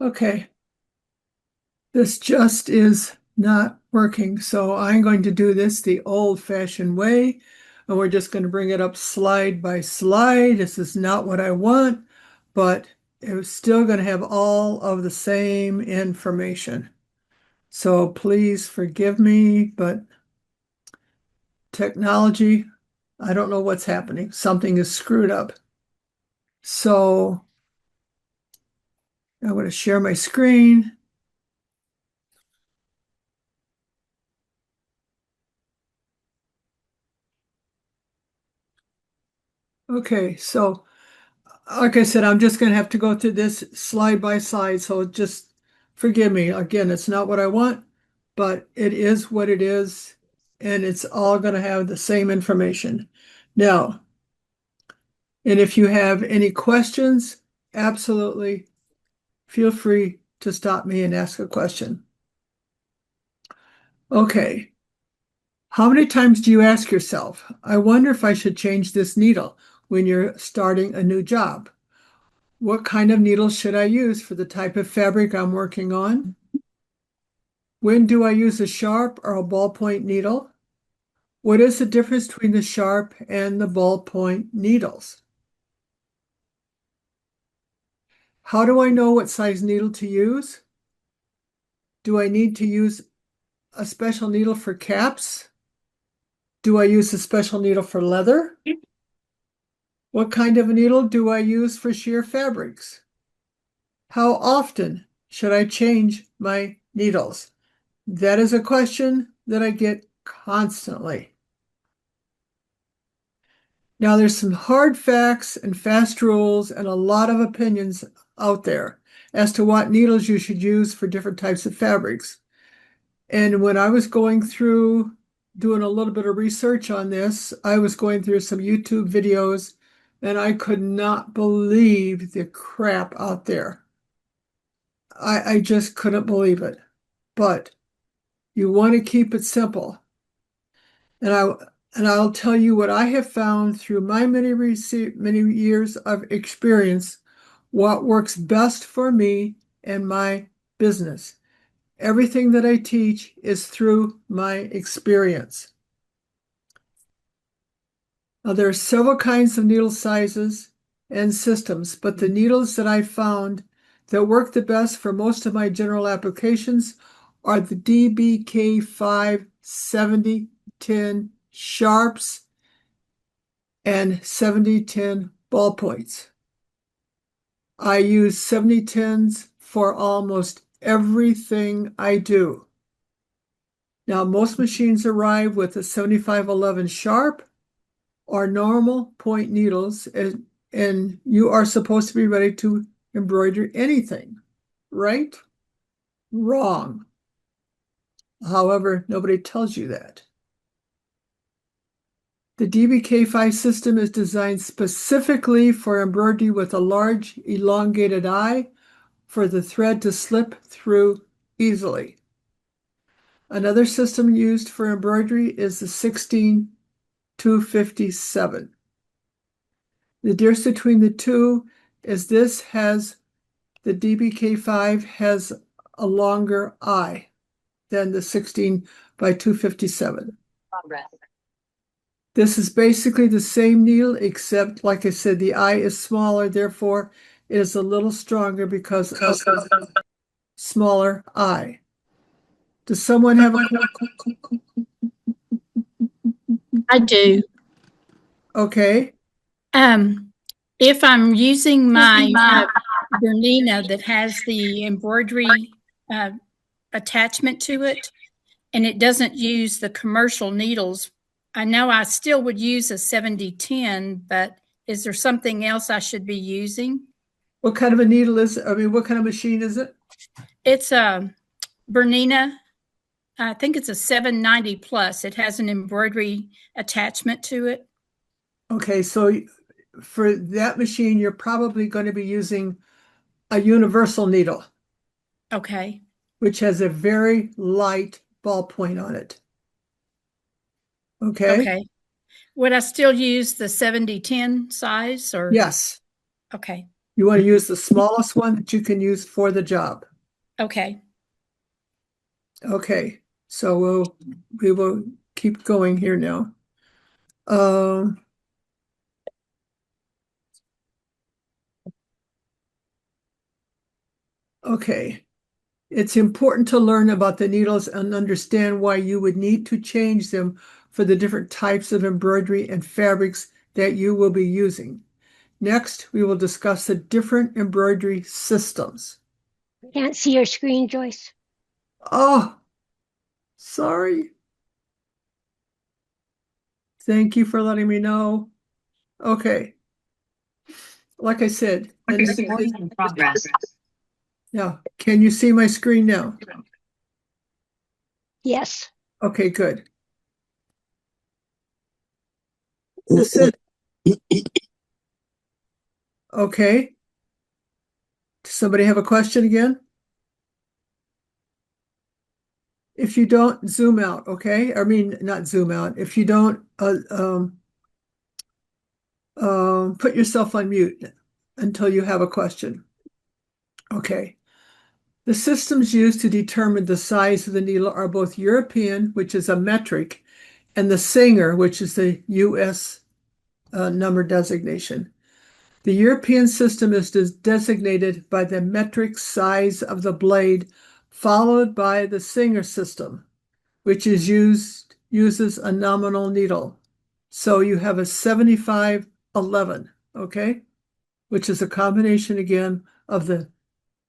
Okay, this just is not working. So I'm going to do this the old-fashioned way. And we're just going to bring it up slide by slide. This is not what I want, but it's still going to have all of the same information. So please forgive me, but technology, I don't know what's happening. Something is screwed up. So I'm going to share my screen. Okay, so like I said, I'm just going to have to go through this slide by slide. So just forgive me. Again, it's not what I want, but it is what it is. And it's all going to have the same information. Now, and if you have any questions, absolutely feel free to stop me and ask a question. Okay. How many times do you ask yourself, I wonder if I should change this needle when you're starting a new job? What kind of needle should I use for the type of fabric I'm working on? When do I use a sharp or a ballpoint needle? What is the difference between the sharp and the ballpoint needles? How do I know what size needle to use? Do I need to use a special needle for caps? Do I use a special needle for leather? What kind of a needle do I use for sheer fabrics? How often should I change my needles? That is a question that I get constantly. Now, there's some hard facts and fast rules and a lot of opinions out there as to what needles you should use for different types of fabrics. And when I was going through doing a little bit of research on this, I was going through some YouTube videos and I could not believe the crap out there. I just couldn't believe it. But you want to keep it simple. And I'll tell you what I have found through my many years of experience, what works best for me and my business. Everything that I teach is through my experience. Now, there are several kinds of needle sizes and systems, but the needles that I found that work the best for most of my general applications are the DBK5 7010 sharps and 7010 ballpoints. I use 7010s for almost everything I do. Now, most machines arrive with a 7511 sharp or normal point needles, and you are supposed to be ready to embroider anything, right? Wrong. However, nobody tells you that. The DBK5 system is designed specifically for embroidery with a large elongated eye for the thread to slip through easily. Another system used for embroidery is the 16257. The difference between the two is the DBK5 has a longer eye than the 16 by 257. This is basically the same needle, except, like I said, the eye is smaller, therefore it is a little stronger because of the smaller eye. Does someone have a question? I do. Okay. If I'm using my Bernina that has the embroidery attachment to it, and it doesn't use the commercial needles, I know I still would use a 7010, but is there something else I should be using? What kind of a needle is it? I mean, what kind of machine is it? It's a Bernina. I think it's a 790 plus. It has an embroidery attachment to it. Okay, so for that machine, you're probably going to be using a universal needle. Okay. Which has a very light ballpoint on it. Okay? Okay. Would I still use the 7010 size or? Yes. Okay. You want to use the smallest one that you can use for the job. Okay. Okay, so we will keep going here now. Okay. It's important to learn about the needles and understand why you would need to change them for the different types of embroidery and fabrics that you will be using. Next, we will discuss the different embroidery systems. Can't see your screen, Joyce. Oh, sorry. Thank you for letting me know. Okay. Like I said, In progress. yeah. Can you see my screen now? Yes. Okay, good. This is okay. Does somebody have a question again? If you don't, zoom out, okay? I mean, not zoom out. If you don't put yourself on mute until you have a question. Okay. The systems used to determine the size of the needle are both European, which is a metric, and the Singer, which is the US number designation. The European system is designated by the metric size of the blade, followed by the Singer system, which uses a nominal needle. So you have a 7511, okay? Which is a combination again of the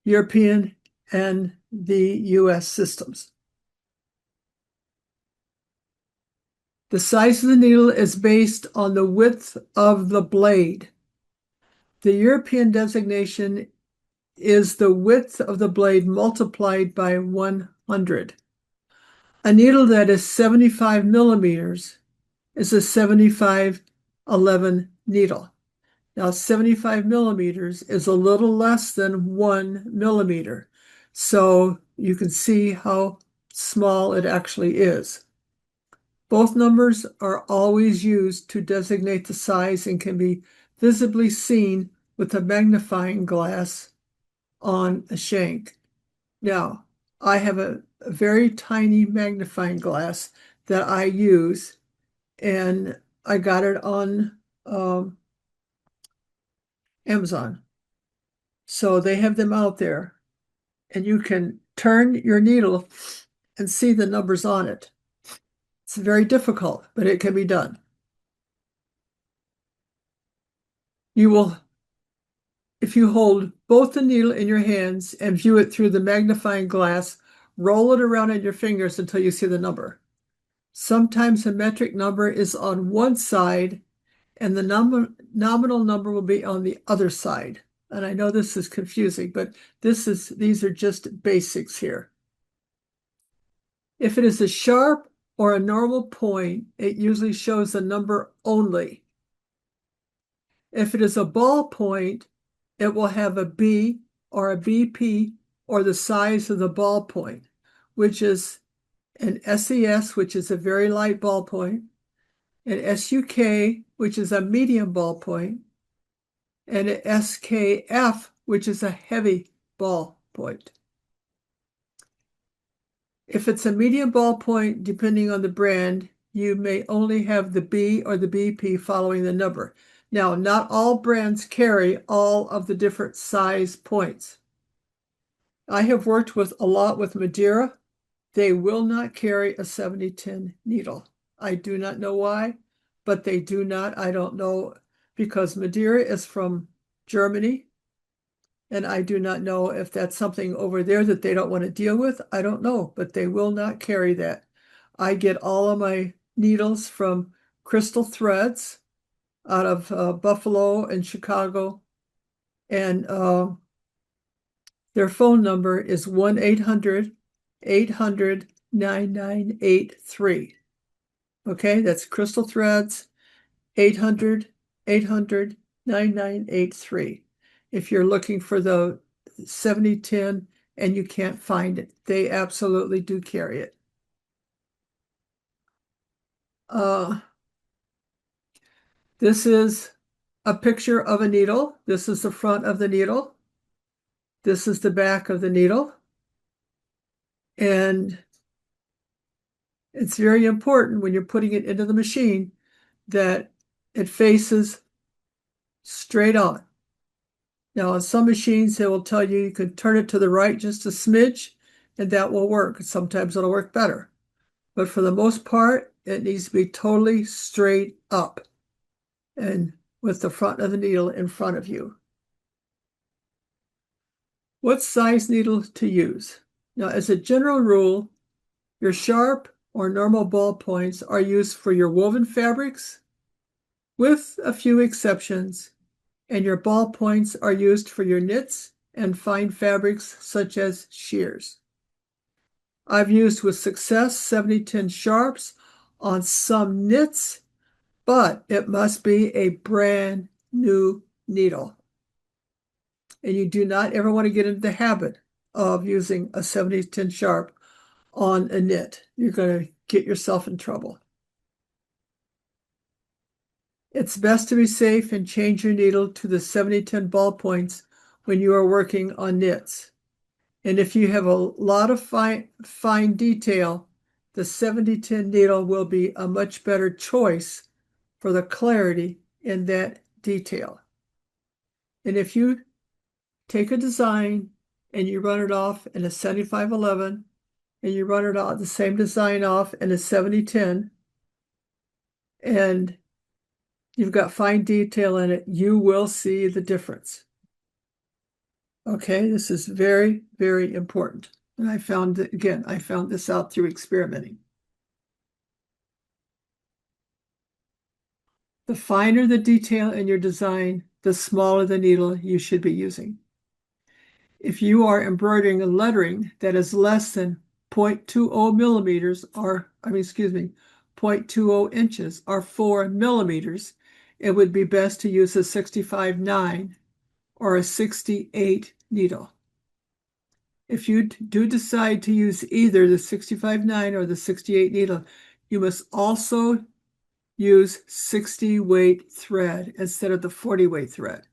European and the US systems. The size of the needle is based on the width of the blade. The European designation is the width of the blade multiplied by 100. A needle that is 75 millimeters is a 7511 needle. Now, 75 millimeters is a little less than 1 millimeter. So you can see how small it actually is. Both numbers are always used to designate the size and can be visibly seen with a magnifying glass on a shank. Now, I have a very tiny magnifying glass that I use, and I got it on Amazon. So they have them out there, and you can turn your needle and see the numbers on it. It's very difficult, but it can be done. You will, if you hold both the needle in your hands and view it through the magnifying glass, roll it around in your fingers until you see the number. Sometimes the metric number is on one side and the nominal number will be on the other side. And I know this is confusing, but these are just basics here. If it is a sharp or a normal point, it usually shows the number only. If it is a ball point, it will have a B or a BP or the size of the ball point, which is an SES, which is a very light ballpoint, an SUK, which is a medium ballpoint, and an SKF, which is a heavy ballpoint. If it's a medium ballpoint, depending on the brand, you may only have the B or the BP following the number. Now, not all brands carry all of the different size points. I have worked with a lot with Madeira. They will not carry a 7010 needle. I do not know why, but they do not. I don't know, because Madeira is from Germany, and I do not know if that's something over there that they don't want to deal with. I don't know, but they will not carry that. I get all of my needles from Crystal Threads out of Buffalo and Chicago, and their phone number is 1-800-800-9983. Okay, that's Crystal Threads, 800-800-9983. If you're looking for the 7010 and you can't find it, they absolutely do carry it. This is a picture of a needle. This is the front of the needle. This is the back of the needle. And it's very important when you're putting it into the machine that it faces straight on. Now, on some machines, they will tell you you can turn it to the right just a smidge, and that will work. Sometimes it'll work better. But for the most part, it needs to be totally straight up and with the front of the needle in front of you. What size needle to use? Now, as a general rule, your sharp or normal ballpoints are used for your woven fabrics, with a few exceptions, and your ballpoints are used for your knits and fine fabrics such as shears. I've used with success 7010 sharps on some knits, but it must be a brand new needle. And you do not ever want to get into the habit of using a 7010 sharp on a knit. You're going to get yourself in trouble. It's best to be safe and change your needle to the 7010 ballpoints when you are working on knits. And if you have a lot of fine detail, the 7010 needle will be a much better choice for the clarity in that detail. And if you take a design and you run it off in a 7511 and you run it out the same design off in a 7010 and you've got fine detail in it, you will see the difference. Okay, this is very, very important. And I found this out through experimenting. The finer the detail in your design, the smaller the needle you should be using. If you are embroidering a lettering that is less than 0.20 millimeters, 0.20 inches, or 4 millimeters, it would be best to use a 65-9 or a 68 needle. If you do decide to use either the 65-9 or the 68 needle, you must also use 60 weight thread instead of the 40 weight thread,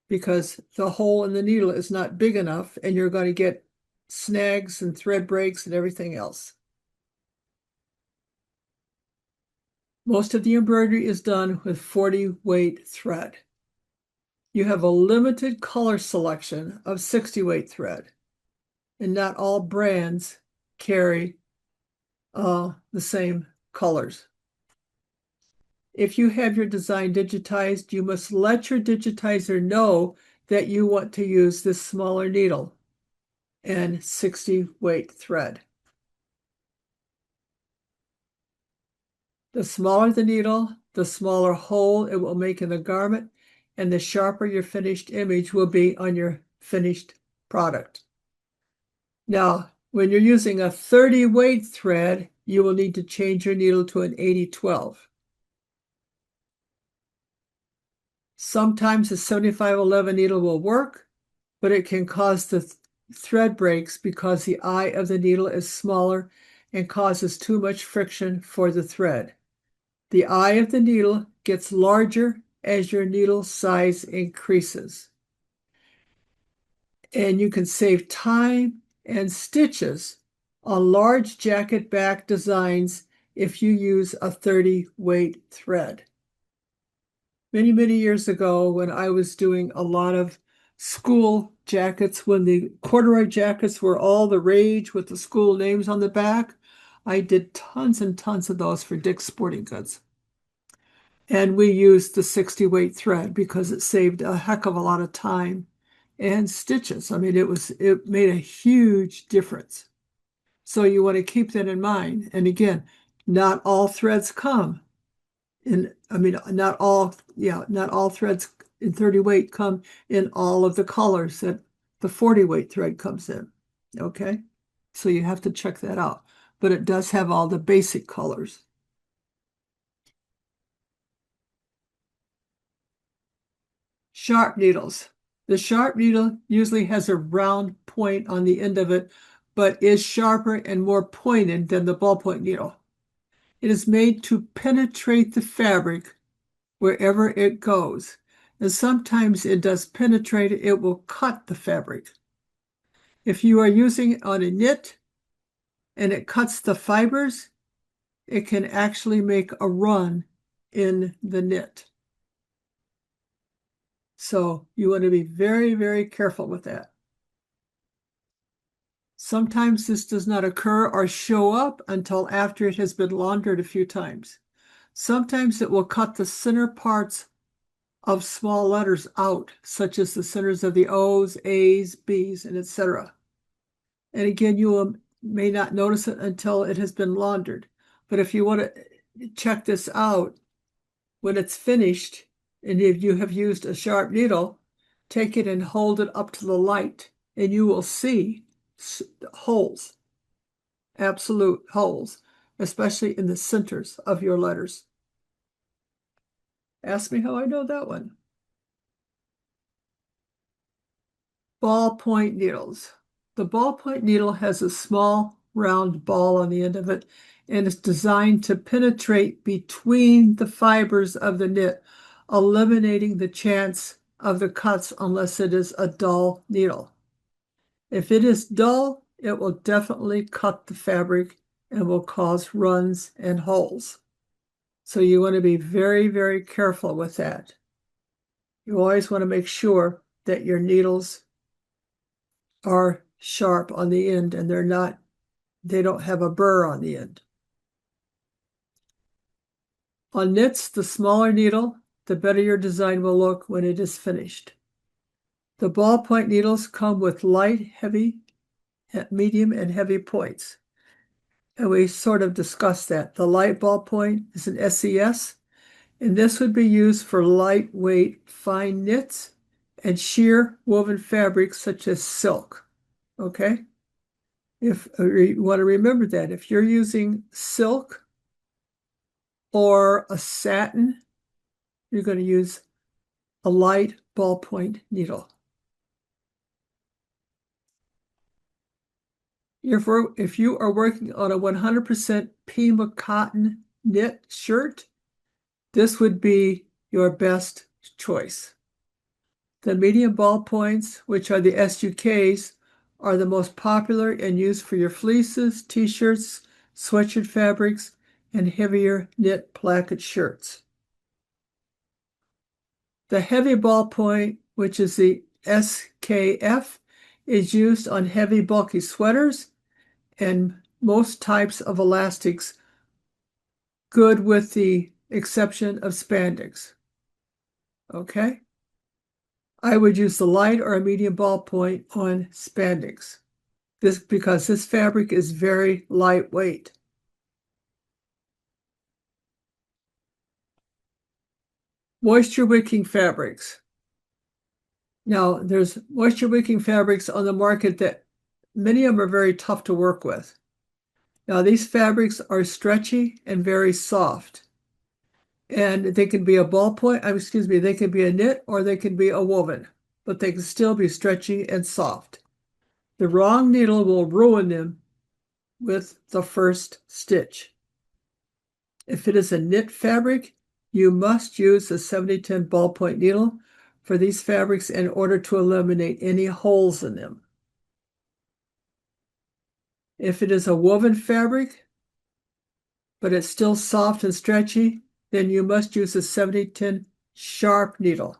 because the hole in the needle is not big enough and you're going to get snags and thread breaks and everything else. Most of the embroidery is done with 40 weight thread. You have a limited color selection of 60 weight thread, and not all brands carry the same colors. If you have your design digitized, you must let your digitizer know that you want to use this smaller needle and 60 weight thread. The smaller the needle, the smaller hole it will make in the garment, and the sharper your finished image will be on your finished product. Now, when you're using a 30 weight thread, you will need to change your needle to an 80-12. Sometimes the 75-11 needle will work, but it can cause the thread breaks because the eye of the needle is smaller and causes too much friction for the thread. The eye of the needle gets larger as your needle size increases. And you can save time and stitches on large jacket back designs if you use a 30 weight thread. Many, many years ago, when I was doing a lot of school jackets, when the corduroy jackets were all the rage with the school names on the back, I did tons and tons of those for Dick's Sporting Goods. And we used the 60 weight thread because it saved a heck of a lot of time and stitches. I mean, it made a huge difference. So you want to keep that in mind. And again, not all threads come in, not all threads in 30 weight come in all of the colors that the 40 weight thread comes in. Okay? So you have to check that out. But it does have all the basic colors. Sharp needles. The sharp needle usually has a round point on the end of it, but is sharper and more pointed than the ballpoint needle. It is made to penetrate the fabric wherever it goes. And sometimes it does penetrate, it will cut the fabric. If you are using it on a knit and it cuts the fibers, it can actually make a run in the knit. So you want to be very, very careful with that. Sometimes this does not occur or show up until after it has been laundered a few times. Sometimes it will cut the center parts of small letters out, such as the centers of the O's, A's, B's, and etc. And again, you may not notice it until it has been laundered. But if you want to check this out, when it's finished, and if you have used a sharp needle, take it and hold it up to the light, and you will see holes, absolute holes, especially in the centers of your letters. Ask me how I know that one. Ballpoint needles. The ballpoint needle has a small round ball on the end of it, and it's designed to penetrate between the fibers of the knit, eliminating the chance of the cuts unless it is a dull needle. If it is dull, it will definitely cut the fabric and will cause runs and holes. So you want to be very, very careful with that. You always want to make sure that your needles are sharp on the end and they don't have a burr on the end. On knits, the smaller needle, the better your design will look when it is finished. The ballpoint needles come with light, heavy, medium, and heavy points. And we sort of discussed that. The light ballpoint is an SES, and this would be used for lightweight, fine knits and sheer woven fabrics such as silk. Okay? If you want to remember that, if you're using silk or a satin, you're going to use a light ballpoint needle. If you are working on a 100% Pima cotton knit shirt, this would be your best choice. The medium ballpoints, which are the SUKs, are the most popular and used for your fleeces, t-shirts, sweatshirt fabrics, and heavier knit placket shirts. The heavy ballpoint, which is the SKF, is used on heavy bulky sweaters and most types of elastics, good with the exception of spandex. Okay? I would use the light or a medium ballpoint on spandex. Because this fabric is very lightweight. Moisture wicking fabrics. Now, there's moisture wicking fabrics on the market that many of them are very tough to work with. Now, these fabrics are stretchy and very soft. And they can be a ballpoint, they can be a knit or they can be a woven, but they can still be stretchy and soft. The wrong needle will ruin them with the first stitch. If it is a knit fabric, you must use a 7010 ballpoint needle for these fabrics in order to eliminate any holes in them. If it is a woven fabric, but it's still soft and stretchy, then you must use a 7010 sharp needle.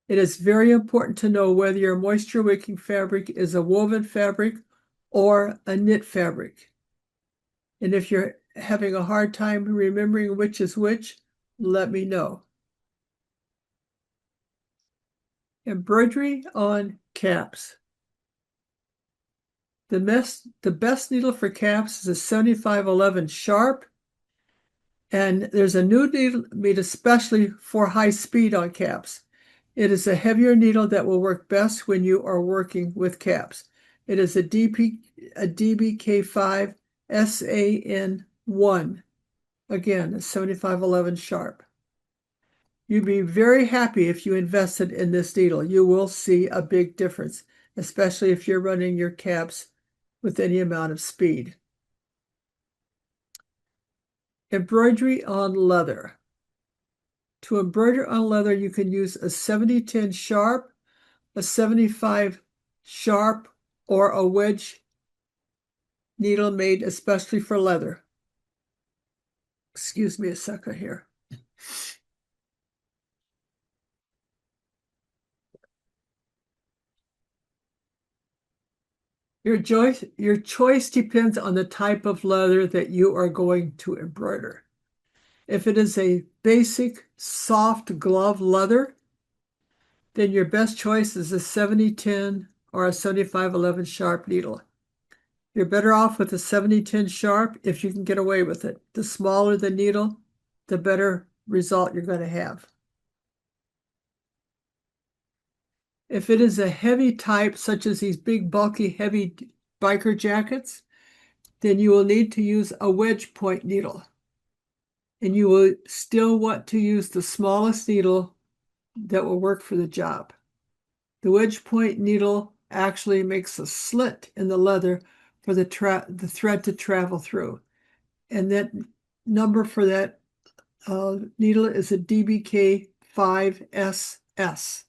It is very important to know whether your moisture wicking fabric is a woven fabric or a knit fabric. And if you're having a hard time remembering which is which, let me know. Embroidery on caps. The best needle for caps is a 7511 sharp, and there's a new needle made especially for high speed on caps. It is a heavier needle that will work best when you are working with caps. It is a DBK5 SAN1. Again, a 7511 sharp. You'd be very happy if you invested in this needle. You will see a big difference, especially if you're running your caps with any amount of speed. Embroidery on leather. To embroider on leather, you can use a 70-10 sharp, a 75 sharp, or a wedge needle made especially for leather. Excuse me a second here. Your choice depends on the type of leather that you are going to embroider. If it is a basic soft glove leather, then your best choice is a 70-10 or a 75-11 sharp needle. You're better off with a 70-10 sharp if you can get away with it. The smaller the needle, the better result you're going to have. If it is a heavy type, such as these big, bulky, heavy biker jackets, then you will need to use a wedge point needle. And you will still want to use the smallest needle that will work for the job. The wedge point needle actually makes a slit in the leather for the thread to travel through. And that number for that needle is a DBK 5SS.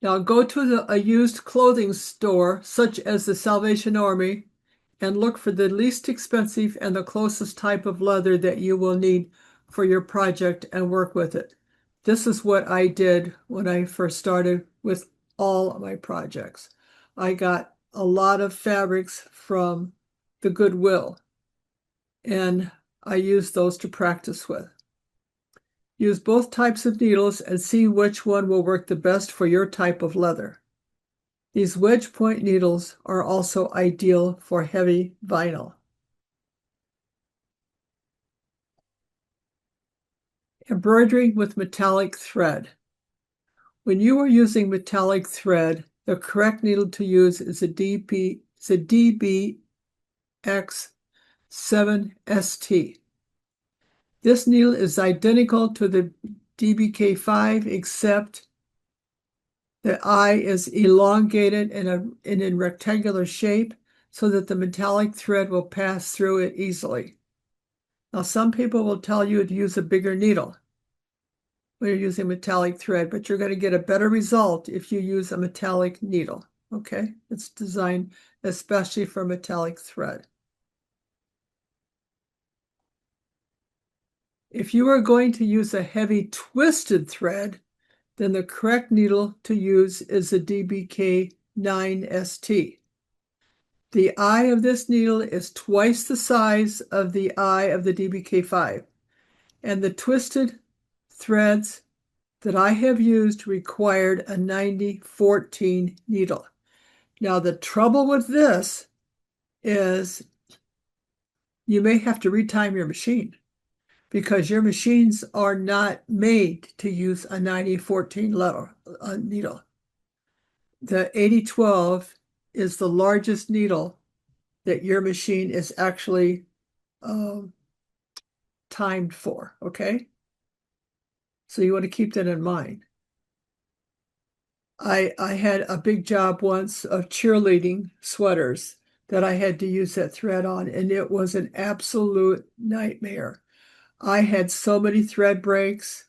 Now go to a used clothing store, such as the Salvation Army, and look for the least expensive and the closest type of leather that you will need for your project and work with it. This is what I did when I first started with all of my projects. I got a lot of fabrics from the Goodwill, and I used those to practice with. Use both types of needles and see which one will work the best for your type of leather. These wedge point needles are also ideal for heavy vinyl. Embroidering with metallic thread. When you are using metallic thread, the correct needle to use is a DBX7ST. This needle is identical to the DBK5, except the eye is elongated in rectangular shape so that the metallic thread will pass through it easily. Now, some people will tell you to use a bigger needle when you're using metallic thread, but you're going to get a better result if you use a metallic needle, okay? It's designed especially for metallic thread. If you are going to use a heavy twisted thread, then the correct needle to use is a DBK9ST. The eye of this needle is twice the size of the eye of the DBK5, and the twisted threads that I have used required a 90-14 needle. Now, the trouble with this is you may have to retime your machine, because your machines are not made to use a 90-14 needle. The 80-12 is the largest needle that your machine is actually timed for, okay? So you want to keep that in mind. I had a big job once of cheerleading sweaters that I had to use that thread on, and it was an absolute nightmare. I had so many thread breaks,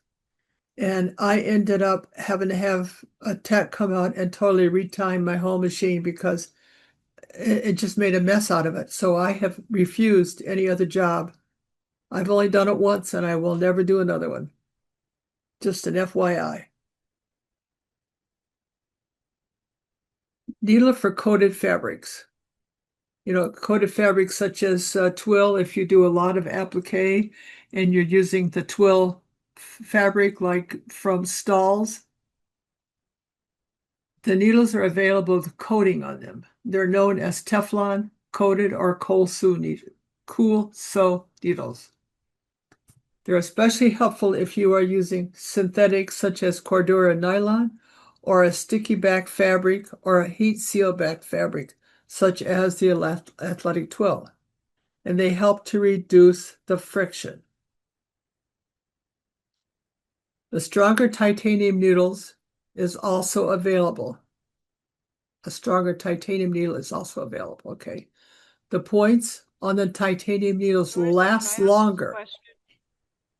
and I ended up having to have a tech come out and totally retime my whole machine because it just made a mess out of it. So I have refused any other job. I've only done it once, and I will never do another one. Just an FYI. Needle for coated fabrics. You know, coated fabrics such as twill, if you do a lot of applique and you're using the twill fabric like from Stalls, the needles are available with coating on them. They're known as Teflon coated or cool sew needles. They're especially helpful if you are using synthetics such as Cordura nylon, or a sticky back fabric, or a heat seal back fabric such as the athletic twill, and they help to reduce the friction. The stronger titanium needles is also available. A stronger titanium needle is also available, okay? The points on the titanium needles Joyce, can I lasts ask a longer question?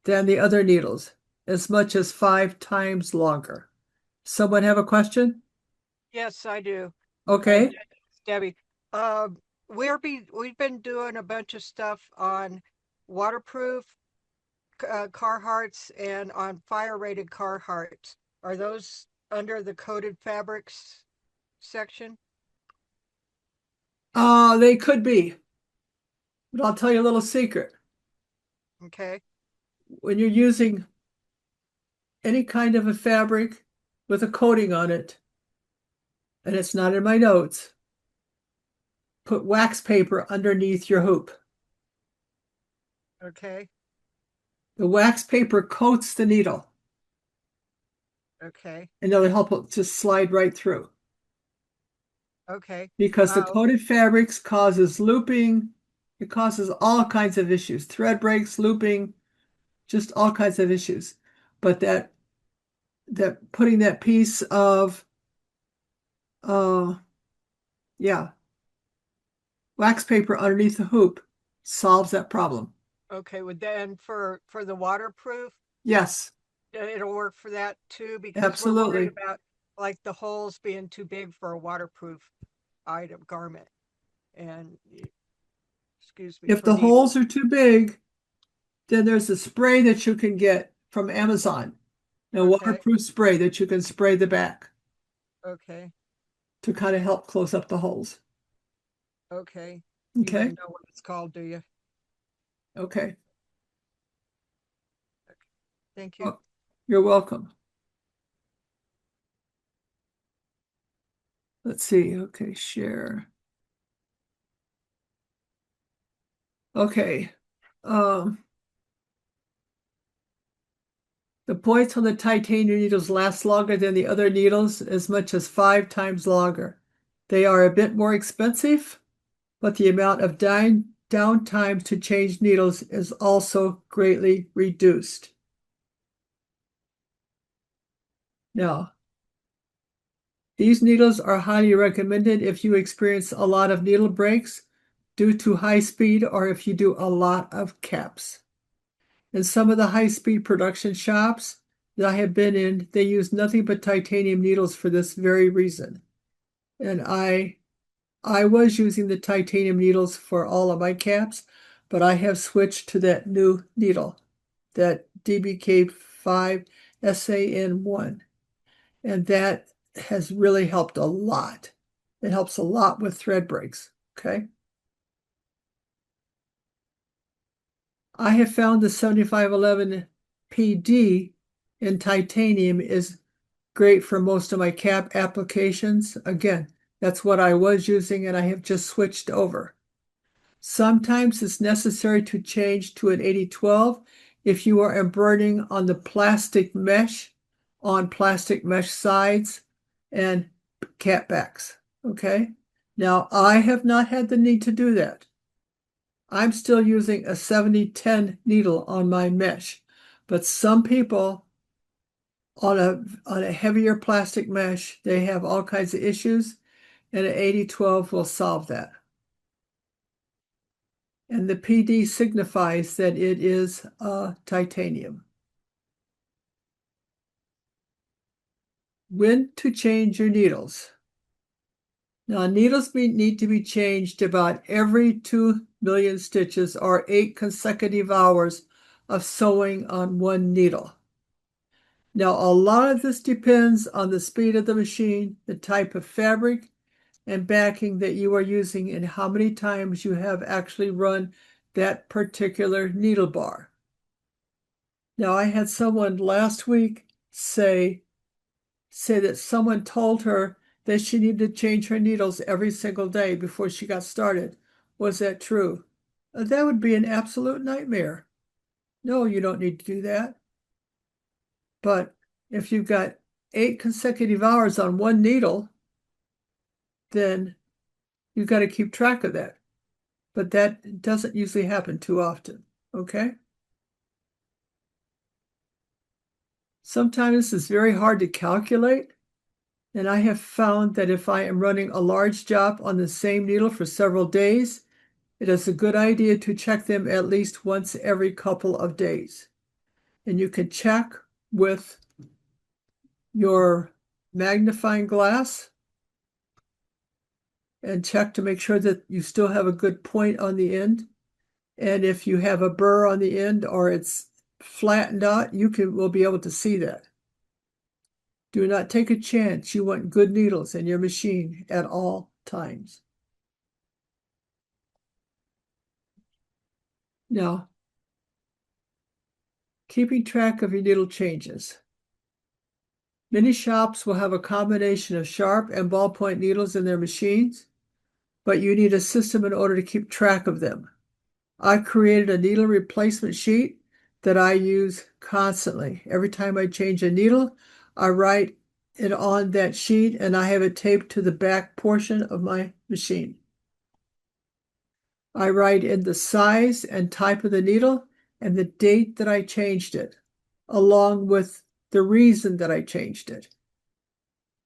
than the other needles, as much as 5 times longer. Someone have a question? Yes, I do. Okay. Debbie, we've been doing a bunch of stuff on waterproof Carhartts and on fire rated Carhartts. Are those under the coated fabrics section? They could be, but I'll tell you a little secret. Okay. When you're using any kind of a fabric with a coating on it, and it's not in my notes, put wax paper underneath your hoop. Okay. The wax paper coats the needle, Okay. and it'll help it to slide right through. Okay. Because the coated fabrics causes looping, it causes all kinds of issues, thread breaks, looping, just all kinds of issues. But that putting that piece of wax paper underneath the hoop solves that problem. Okay. Well, then for the waterproof, Yes, it'll work for that too, because absolutely. we're worried about like the holes being too big for a waterproof garment. And excuse me. If the holes are too big, then there's a spray that you can get from Amazon, a Okay. waterproof spray that you can spray the back Okay. to kind of help close up the holes. Okay. You Okay. know what it's called, do you? Okay. Thank you. Oh, you're welcome. Let's see. Okay, share. Okay. The points on the titanium needles last longer than the other needles, as much as 5 times longer. They are a bit more expensive, but the amount of downtime to change needles is also greatly reduced. Now, these needles are highly recommended if you experience a lot of needle breaks due to high speed or if you do a lot of caps. In some of the high-speed production shops that I have been in, they use nothing but titanium needles for this very reason. And I was using the titanium needles for all of my caps, but I have switched to that new needle, that DBK5 SAN1. And that has really helped a lot. It helps a lot with thread breaks, okay? I have found the 7511 PD in titanium is great for most of my cap applications. Again, that's what I was using and I have just switched over. Sometimes it's necessary to change to an 8012 if you are embroidering on the plastic mesh, on plastic mesh sides and cap backs, okay? Now, I have not had the need to do that. I'm still using a 7010 needle on my mesh, but some people on a heavier plastic mesh, they have all kinds of issues, and an 8012 will solve that. And the PD signifies that it is titanium. When to change your needles. Now, needles need to be changed about every 2 million stitches or 8 consecutive hours of sewing on one needle. Now, a lot of this depends on the speed of the machine, the type of fabric and backing that you are using, and how many times you have actually run that particular needle bar. Now, I had someone last week say that someone told her that she needed to change her needles every single day before she got started. Was that true? That would be an absolute nightmare. No, you don't need to do that. But if you've got 8 consecutive hours on one needle, then you've got to keep track of that. But that doesn't usually happen too often, okay? Sometimes this is very hard to calculate, and I have found that if I am running a large job on the same needle for several days, It is a good idea to check them at least once every couple of days. And you can check with your magnifying glass and check to make sure that you still have a good point on the end. And if you have a burr on the end or it's flattened out, will be able to see that. Do not take a chance. You want good needles in your machine at all times. Now, keeping track of your needle changes. Many shops will have a combination of sharp and ballpoint needles in their machines, but you need a system in order to keep track of them. I created a needle replacement sheet that I use constantly. Every time I change a needle, I write it on that sheet and I have it taped to the back portion of my machine. I write in the size and type of the needle and the date that I changed it, along with the reason that I changed it.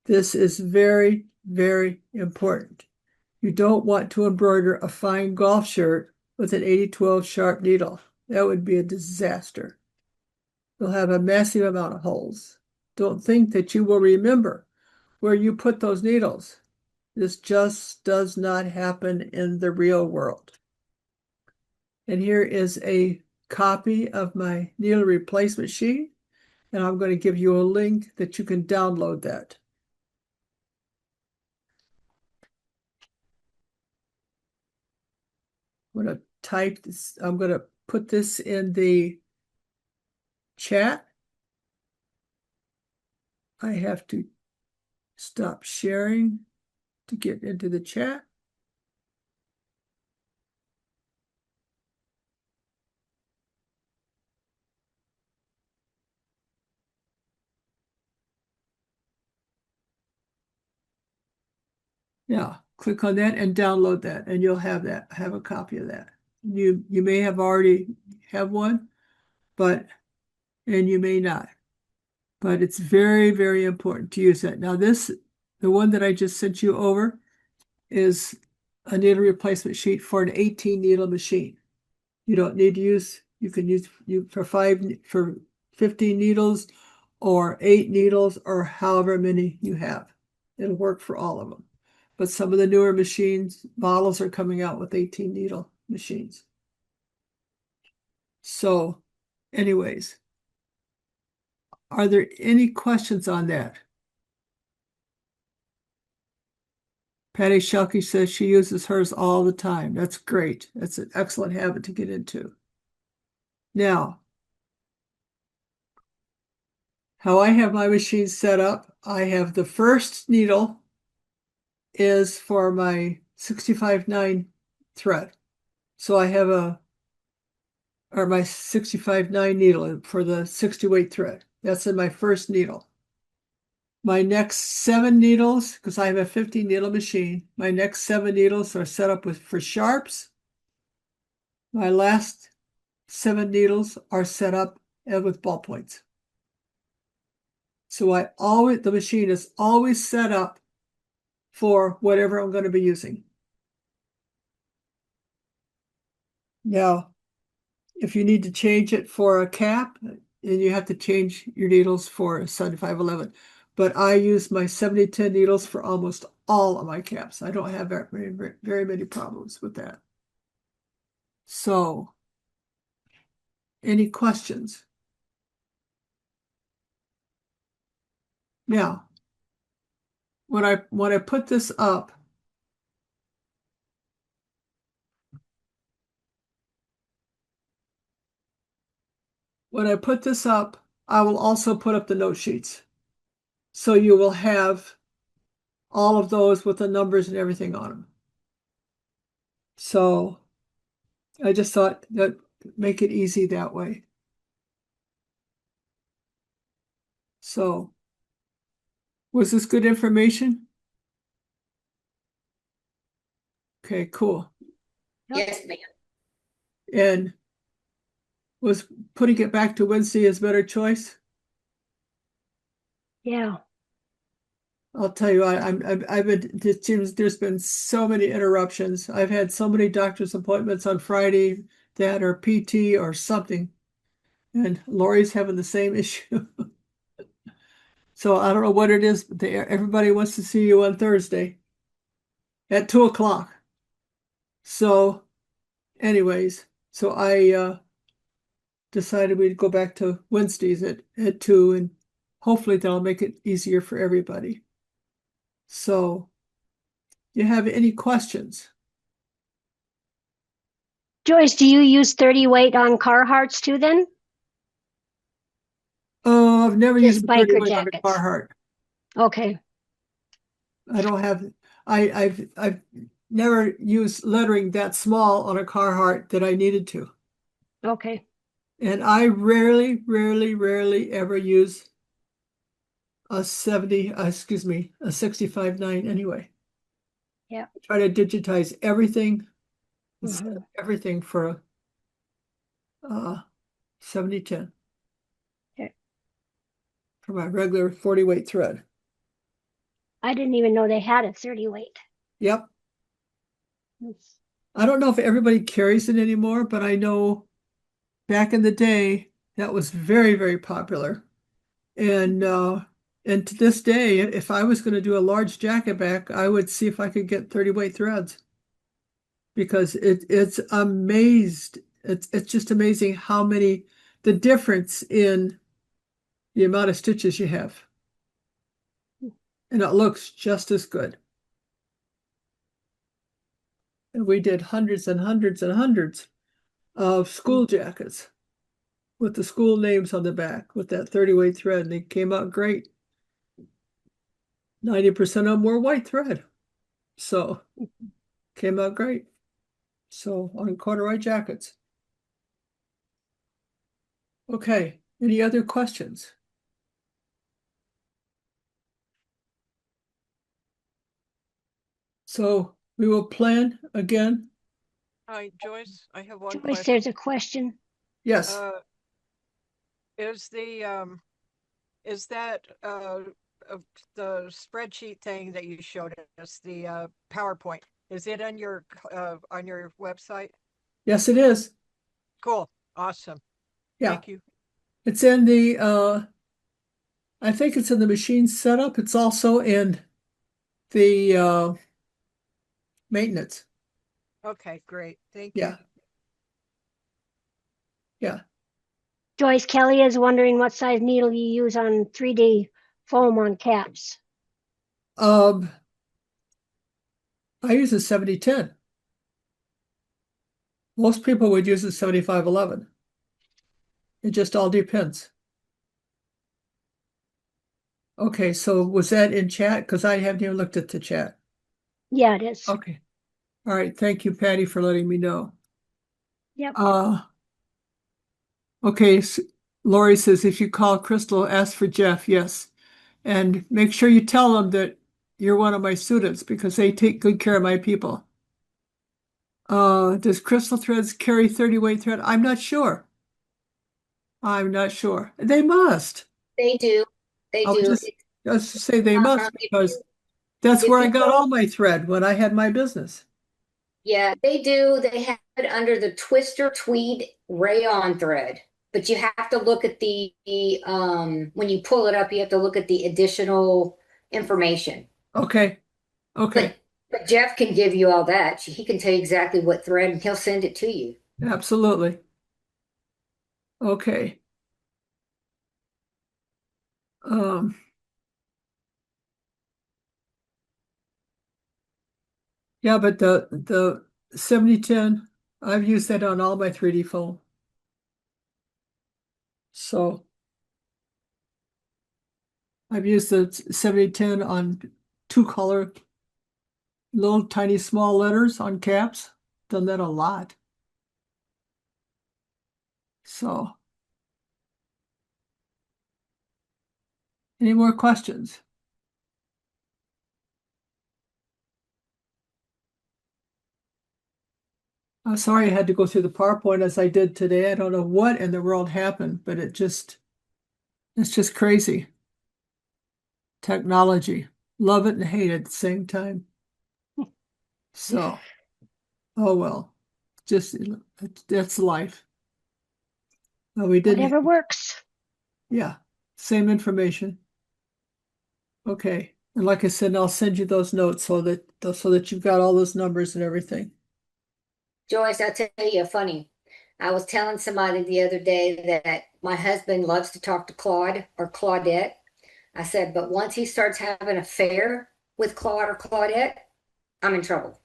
This is very, very important. You don't want to embroider a fine golf shirt with an 80-12 sharp needle. That would be a disaster. You'll have a massive amount of holes. Don't think that you will remember where you put those needles. This just does not happen in the real world. And here is a copy of my needle replacement sheet, and I'm going to give you a link that you can download that. I'm going to type this. I'm going to put this in the chat. I have to stop sharing to get into the chat. Yeah, click on that and download that, and you'll have a copy of that. You may have already have one, and you may not. But it's very, very important to use that. Now the one that I just sent you over is a needle replacement sheet for an 18 needle machine. You don't need to use, you can use for 15 needles or 8 needles or however many you have. It'll work for all of them. But some of the newer models are coming out with 18 needle machines. So anyways, are there any questions on that? Patty Shelkey says she uses hers all the time. That's great. That's an excellent habit to get into. Now, how I have my machine set up, I have the first needle is for my 65-9 thread. So I have my 65-9 needle for the 60-weight thread. That's in my first needle. My next 7 needles, because I have a 50 needle machine, my next 7 needles are set up for sharps. My last 7 needles are set up with ballpoints. So the machine is always set up for whatever I'm going to be using. Now, if you need to change it for a cap, then you have to change your needles for 7511. But I use my 7010 needles for almost all of my caps. I don't have very many problems with that. So, any questions? Now, when I put this up, I will also put up the note sheets. So you will have all of those with the numbers and everything on them. So I just thought that make it easy that way. So was this good information? Okay, cool. Yes, ma'am. And was putting it back to Wednesday a better choice? Yeah. I'll tell you, I've been, it seems there's been so many interruptions. I've had so many doctor's appointments on Friday that are PT or something. And Lori's having the same issue. So I don't know what it is, but everybody wants to see you on Thursday at 2 o'clock. So anyways, so I decided we'd go back to Wednesdays at 2, and hopefully that'll make it easier for everybody. So you have any questions? Joyce, do you use 30 weight on Carhartts too then? Oh, I've never Just used a 30 biker weight on a jackets. Carhartt. Okay, I don't have, I've never used lettering that small on a Carhartt that I needed to. okay. And I rarely ever use a 65.9 anyway. Yeah. I try to digitize everything, Mhm. everything for a 7010 Okay. for my regular 40 weight thread. I didn't even know they had a 30 weight. Yep. I don't know if everybody carries it anymore, but I know back in the day that was very popular. And to this day, if I was going to do a large jacket back, I would see if I could get 30 weight threads, because it's just amazing how many, the difference in the amount of stitches you have. And it looks just as good. And we did hundreds and hundreds and hundreds of school jackets with the school names on the back with that 30 weight thread, and they came out great. 90% of them were white thread. So came out great. So on corduroy jackets. Okay, any other questions? So we will plan again. Hi, Joyce, I have one Joyce, question. there's a question. Yes, Is that the spreadsheet thing that you showed us, the PowerPoint, is it on your website? yes, it is. Cool, awesome. Yeah, Thank you. it's in the I think it's in the machine setup. It's also in the maintenance. Okay, great. Thank Yeah. you. Yeah. Joyce, Kelly is wondering what size needle you use on 3D foam on caps. I use a 7010. Most people would use a 7511. It just all depends. Okay, so was that in chat? Because I haven't even looked at the chat. Yeah, it is. Okay. All right. Thank you, Patty, for letting me know. Yep. Okay. Lori says, if you call Crystal, ask for Jeff. Yes. And make sure you tell them that you're one of my students, because they take good care of my people. Does Crystal Threads carry 30 weight thread? I'm not sure. I'm not sure. They must. They do. They I'll do. just say they must, because that's if where I you got go- all my thread when I had my business. Yeah, they do. They have it under the Twister Tweed rayon thread, but you have to look at the when you pull it up, you have to look at the additional information. Okay. Okay. But Jeff can give you all that. He can tell you exactly what thread, and he'll send it to you. Absolutely. Okay. Yeah, but the 7010, I've used that on all my 3D foam. So I've used the 7010 on 2-color, little tiny small letters on caps. Done that a lot. So any more questions? I'm sorry I had to go through the PowerPoint as I did today. I don't know what in the world happened, but it's just crazy. Technology. love it and hate it at the same time. So, oh well, just that's life. We didn't. Whatever works. Yeah, same information. Okay, and like I said, I'll send you those notes so that you've got all those numbers and everything. Joyce, I'll tell you a funny. I was telling somebody the other day that my husband loves to talk to Claude or Claudette. I said, but once he starts having an affair with Claude or Claudette, I'm in trouble.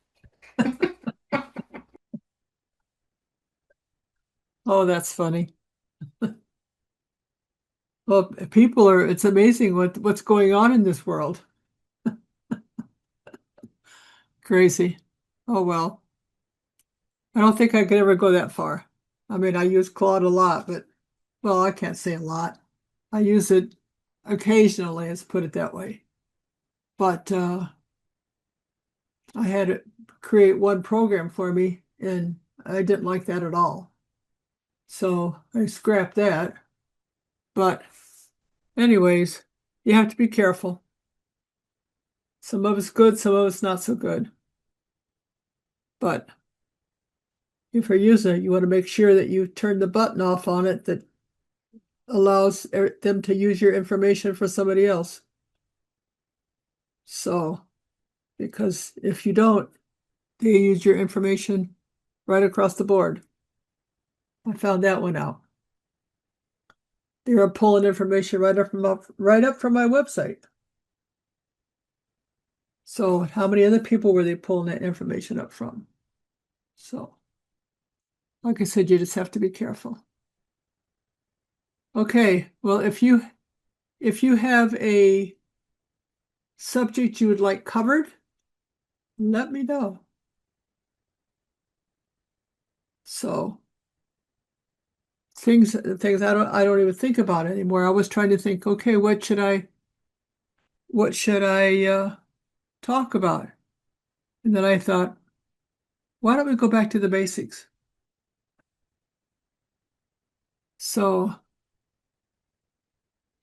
Oh, that's funny. Well, it's amazing what's going on in this world. Crazy. Oh well. I don't think I could ever go that far. I mean, I use Claude a lot, but well, I can't say a lot. I use it occasionally, let's put it that way. But I had it create one program for me, and I didn't like that at all. So I scrapped that. But anyways, you have to be careful. Some of it's good, some of it's not so good. But if you're using it, you want to make sure that you turn the button off on it that allows them to use your information for somebody else. So, because if you don't, they use your information right across the board. I found that one out. They were pulling information right up from my website. So how many other people were they pulling that information up from? So, like I said, you just have to be careful. Okay, well, if you have a subject you would like covered, let me know. So things I don't even think about anymore. I was trying to think, okay, what should I talk about? And then I thought, why don't we go back to the basics? So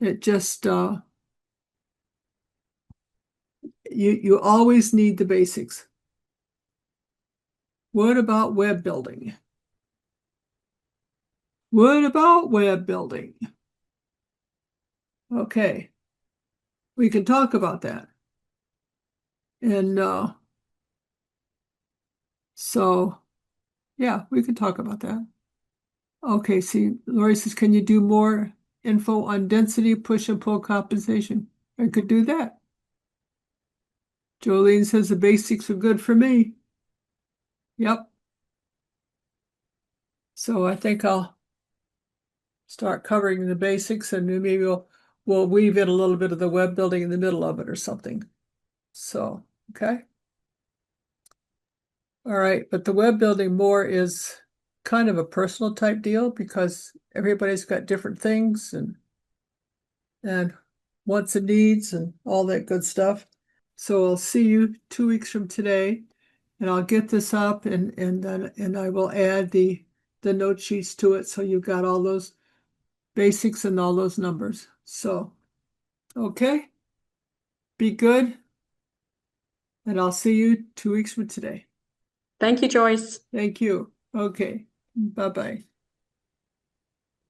it just you always need the basics. What about web building? What about web building? Okay, we can talk about that. And so, yeah, we can talk about that. Okay, see, Lori says, can you do more info on density, push and pull compensation? I could do that. Jolene says the basics are good for me. Yep. So I think I'll start covering the basics, and maybe we'll weave in a little bit of the web building in the middle of it or something. So, okay. All right, but the web building more is kind of a personal type deal because everybody's got different things and wants and needs and all that good stuff. So I'll see you 2 weeks from today, and I'll get this up and I will add the note sheets to it so you've got all those basics and all those numbers. So, okay, be good, and I'll see you 2 weeks from today. Thank you, Joyce. Thank you. Okay, bye-bye.